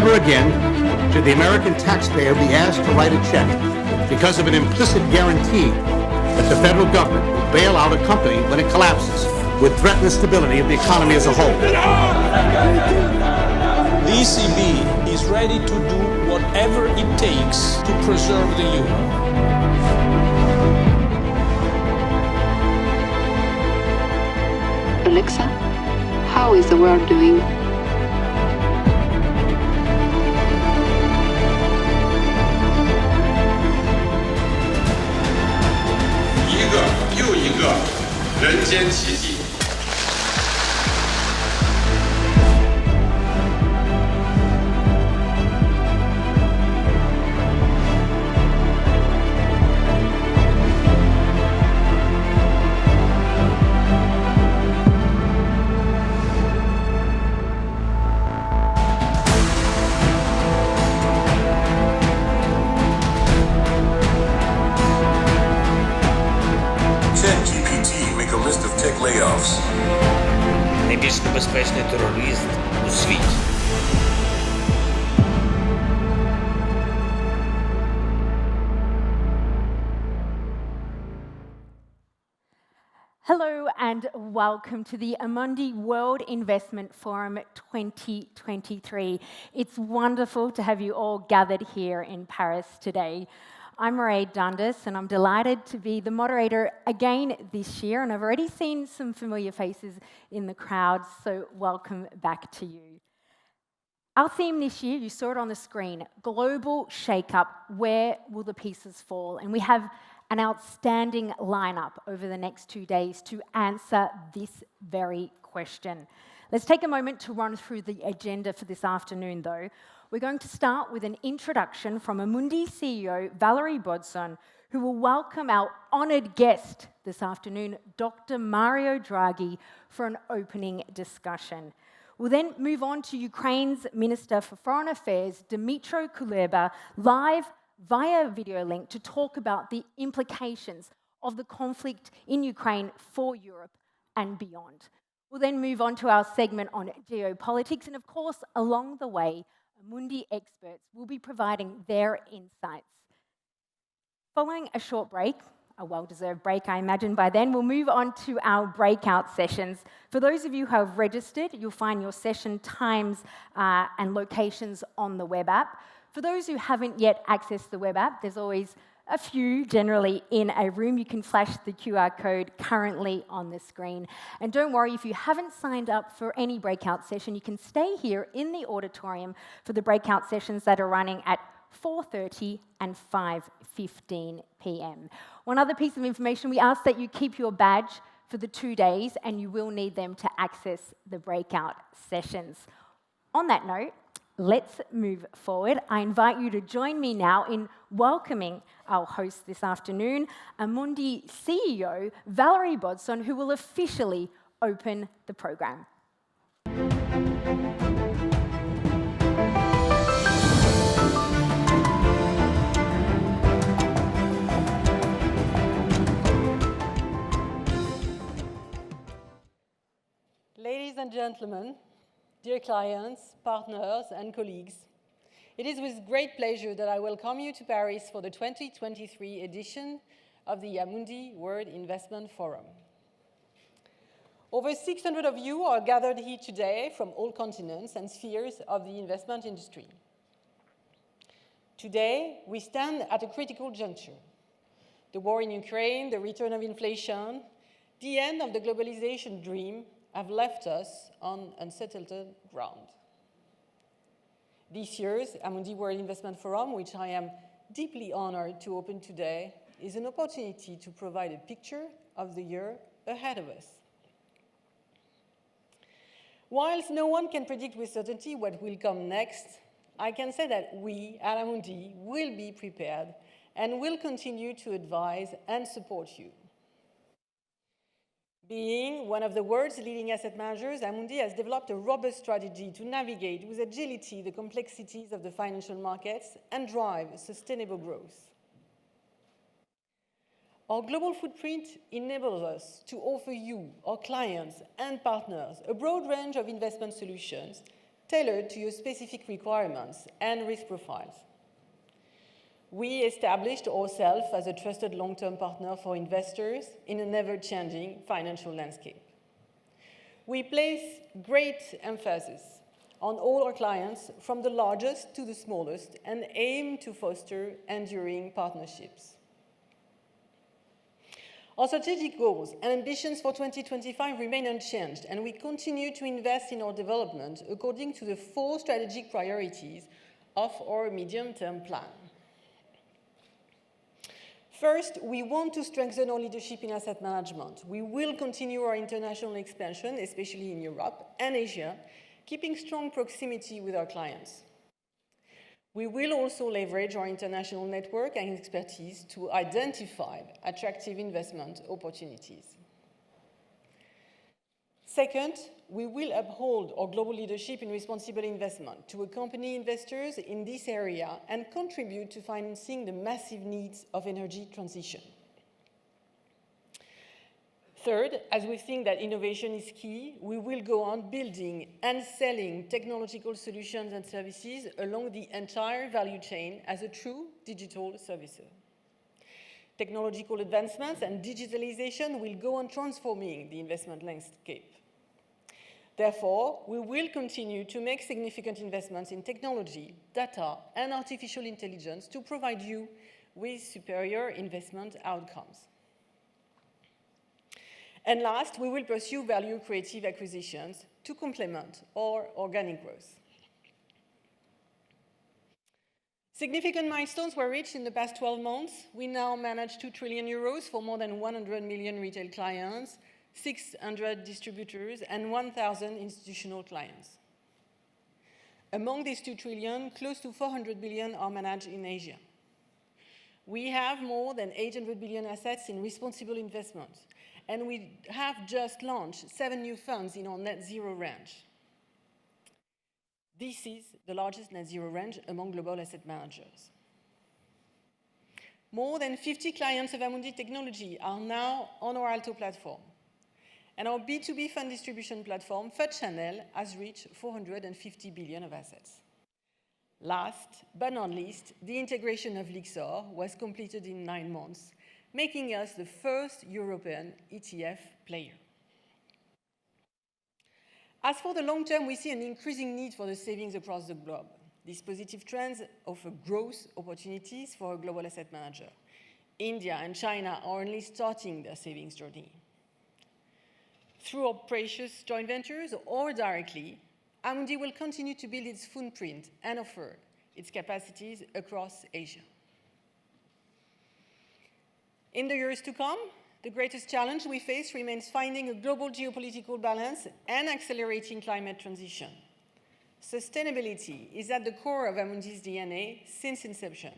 Never again should the American taxpayer be asked to write a check because of an implicit guarantee that the federal government will bail out a company when it collapses, would threaten the stability of the economy as a whole. The ECB is ready to do whatever it takes to preserve the euro. Alexa, how is the world doing? Найбільш небезпечний терорист у світі. Hello and welcome to the Amundi World Investment Forum 2023. It's wonderful to have you all gathered here in Paris today. I'm Valérie and I'm delighted to be the moderator again this year, and I've already seen some familiar faces in the crowd, so welcome back to you. Our theme this year, you saw it on the screen, Global Shake-Up, Where Will the Pieces Fall? And we have an outstanding lineup over the next 2 days to answer this very question. Let's take a moment to run through the agenda for this afternoon, though. We're going to start with an introduction from Amundi CEO Valérie Baudson, who will welcome our honoured guest this afternoon, Dr. Mario Draghi, for an opening discussion. We'll then move on to Ukraine's Minister for Foreign Affairs, Dmytro Kuleba, live via video link to talk about the implications of the conflict in Ukraine for Europe and beyond. We'll then move on to our segment on geopolitics, and of course, along the way, Amundi experts will be providing their insights. Following a short break, a well-deserved break, I imagine by then, we'll move on to our breakout sessions. For those of you who have registered, you'll find your session times and locations on the web app. For those who haven't yet accessed the web app, there's always a few generally in a room. You can flash the QR code currently on the screen. And don't worry, if you haven't signed up for any breakout session, you can stay here in the auditorium for the breakout sessions that are running at 4:30 and 5:15 p.m. One other piece of information, we ask that you keep your badge for the 2 days, and you will need them to access the breakout sessions. On that note, let's move forward. I invite you to join me now in welcoming our host this afternoon, Amundi CEO Valérie Baudson, who will officially open the program. Ladies and gentlemen, dear clients, partners, and colleagues, it is with great pleasure that I welcome you to Paris for the 2023 edition of the Amundi World Investment Forum. Over 600 of you are gathered here today from all continents and spheres of the investment industry. Today, we stand at a critical juncture. The war in Ukraine, the return of inflation, the end of the globalization dream have left us on unsettled ground. This year's Amundi World Investment Forum, which I am deeply honored to open today, is an opportunity to provide a picture of the year ahead of us. Whilst no one can predict with certainty what will come next, I can say that we at Amundi will be prepared and will continue to advise and support you. Being one of the world's leading asset managers, Amundi has developed a robust strategy to navigate with agility the complexities of the financial markets and drive sustainable growth. Our global footprint enables us to offer you, our clients and partners, a broad range of investment solutions tailored to your specific requirements and risk profiles. We established ourselves as a trusted long-term partner for investors in an ever-changing financial landscape. We place great emphasis on all our clients, from the largest to the smallest, and aim to foster enduring partnerships. Our strategic goals and ambitions for 2025 remain unchanged, and we continue to invest in our development according to the 4 strategic priorities of our medium-term plan. First, we want to strengthen our leadership in asset management. We will continue our international expansion, especially in Europe and Asia, keeping strong proximity with our clients. We will also leverage our international network and expertise to identify attractive investment opportunities. Second, we will uphold our global leadership in responsible investment to accompany investors in this area and contribute to financing the massive needs of energy transition. Third, as we think that innovation is key, we will go on building and selling technological solutions and services along the entire value chain as a true digital servicer. Technological advancements and digitalization will go on transforming the investment landscape. Therefore, we will continue to make significant investments in technology, data, and artificial intelligence to provide you with superior investment outcomes. And last, we will pursue value-creative acquisitions to complement our organic growth. Significant milestones were reached in the past 12 months. We now manage 2 trillion euros for more than 100 million retail clients, 600 distributors, and 1,000 institutional clients. Among these 2 trillion, close to 400 billion are managed in Asia. We have more than 800 billion assets in responsible investment, and we have just launched 7 new funds in our net zero range. This is the largest net zero range among global asset managers. More than 50 clients of Amundi Technology are now on our Alto platform, and our B2B fund distribution platform, Fund Channel, has reached 450 billion of assets. Last but not least, the integration of Lyxor was completed in 9 months, making us the first European ETF player. As for the long term, we see an increasing need for the savings across the globe. These positive trends offer growth opportunities for a global asset manager. India and China are only starting their savings journey. Through our precious joint ventures or directly, Amundi will continue to build its footprint and offer its capacities across Asia. In the years to come, the greatest challenge we face remains finding a global geopolitical balance and accelerating climate transition. Sustainability is at the core of Amundi's DNA since inception.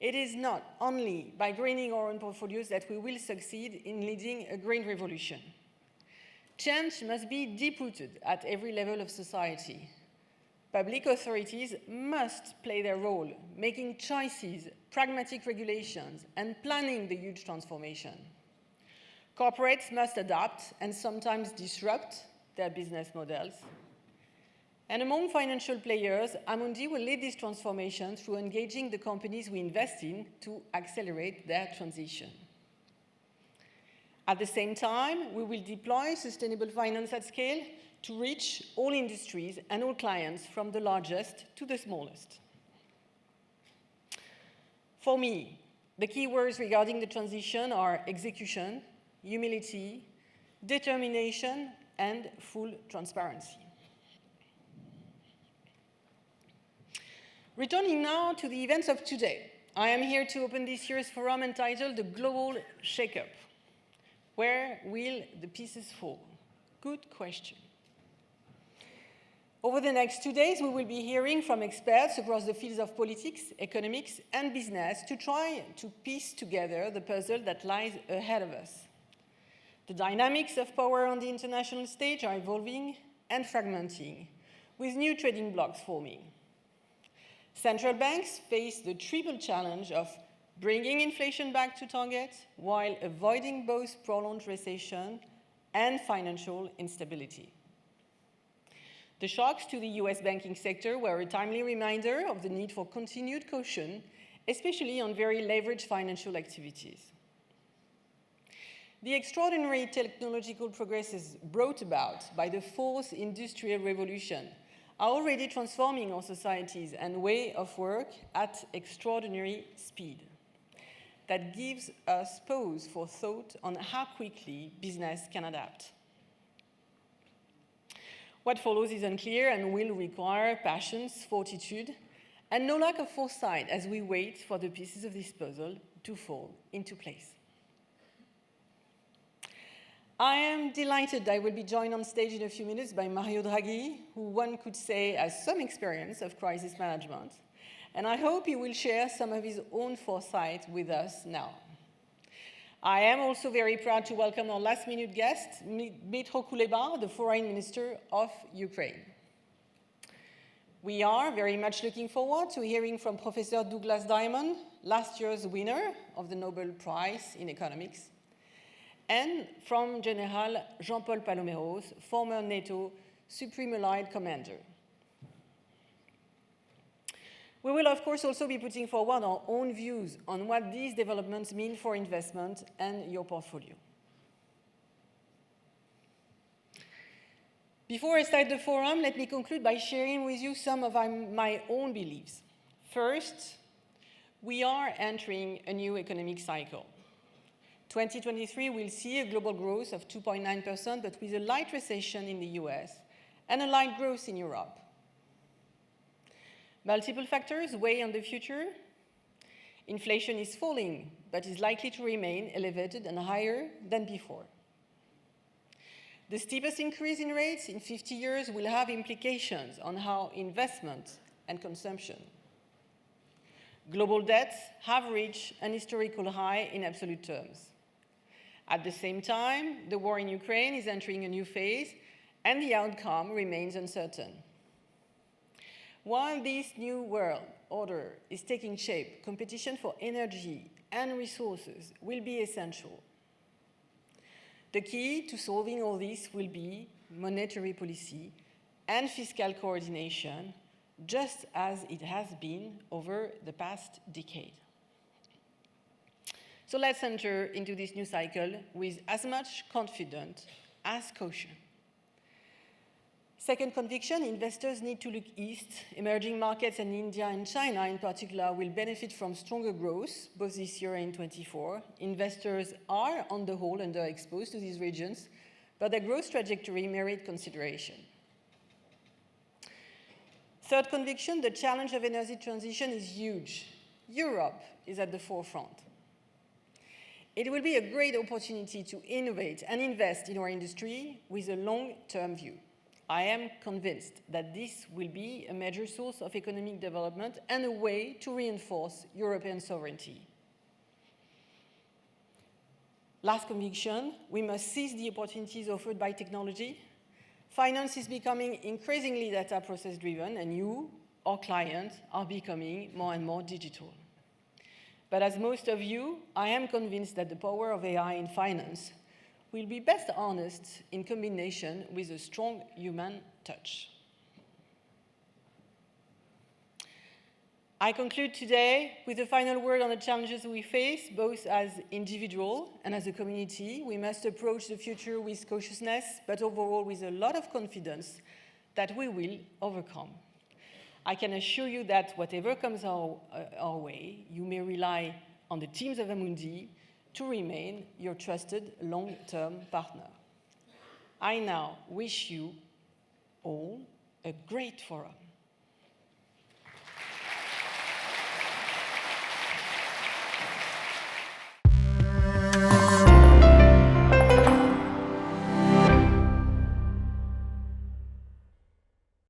It is not only by greening our own portfolios that we will succeed in leading a green revolution. Change must be deep-rooted at every level of society. Public authorities must play their role, making choices, pragmatic regulations, and planning the huge transformation. Corporates must adapt and sometimes disrupt their business models. And among financial players, Amundi will lead this transformation through engaging the companies we invest in to accelerate their transition. At the same time, we will deploy sustainable finance at scale to reach all industries and all clients, from the largest to the smallest. For me, the key words regarding the transition are execution, humility, determination, and full transparency. Returning now to the events of today, I am here to open this year's forum entitled The Global Shake-up. Where will the pieces fall? Good question. Over the next 2 days, we will be hearing from experts across the fields of politics, economics, and business to try to piece together the puzzle that lies ahead of us. The dynamics of power on the international stage are evolving and fragmenting, with new trading blocks forming. Central banks face the triple challenge of bringing inflation back to target while avoiding both prolonged recession and financial instability. The shocks to the US banking sector were a timely reminder of the need for continued caution, especially on very leveraged financial activities. The extraordinary technological progresses brought about by the fourth industrial revolution are already transforming our societies and way of work at extraordinary speed. That gives us pause for thought on how quickly business can adapt. What follows is unclear and will require patience, fortitude, and no lack of foresight as we wait for the pieces of this puzzle to fall into place. I am delighted I will be joined on stage in a few minutes by Mario Draghi, who one could say has some experience of crisis management, and I hope he will share some of his own foresight with us now. I am also very proud to welcome our last-minute guest, Dmytro Kuleba, the Foreign Minister of Ukraine. We are very much looking forward to hearing from Professor Douglas Diamond, last year's winner of the Nobel Prize in Economics, and from General Jean-Paul Paloméros, former NATO Supreme Allied Commander. We will, of course, also be putting forward our own views on what these developments mean for investment and your portfolio. Before I start the forum, let me conclude by sharing with you some of my own beliefs. First, we are entering a new economic cycle. 2023 will see a global growth of 2.9%, but with a light recession in the US and a light growth in Europe. Multiple factors weigh on the future. Inflation is falling, but is likely to remain elevated and higher than before. The steepest increase in rates in 50 years will have implications on how investment and consumption. Global debts have reached an historical high in absolute terms. At the same time, the war in Ukraine is entering a new phase, and the outcome remains uncertain. While this new world order is taking shape, competition for energy and resources will be essential. The key to solving all this will be monetary policy and fiscal coordination, just as it has been over the past decade. So let's enter into this new cycle with as much confidence as caution. Second conviction, investors need to look east. Emerging markets and India and China in particular will benefit from stronger growth, both this year and in 2024. Investors are, on the whole, underexposed to these regions, but their growth trajectory merit consideration. Third conviction, the challenge of energy transition is huge. Europe is at the forefront. It will be a great opportunity to innovate and invest in our industry with a long-term view. I am convinced that this will be a major source of economic development and a way to reinforce European sovereignty. Last conviction, we must seize the opportunities offered by technology. Finance is becoming increasingly data process driven, and you, our clients, are becoming more and more digital. But as most of you, I am convinced that the power of AI in finance will be best harnessed in combination with a strong human touch. I conclude today with a final word on the challenges we face, both as individual and as a community. We must approach the future with cautiousness, but overall with a lot of confidence that we will overcome. I can assure you that whatever comes our way, you may rely on the teams of Amundi to remain your trusted long-term partner. I now wish you all a great forum.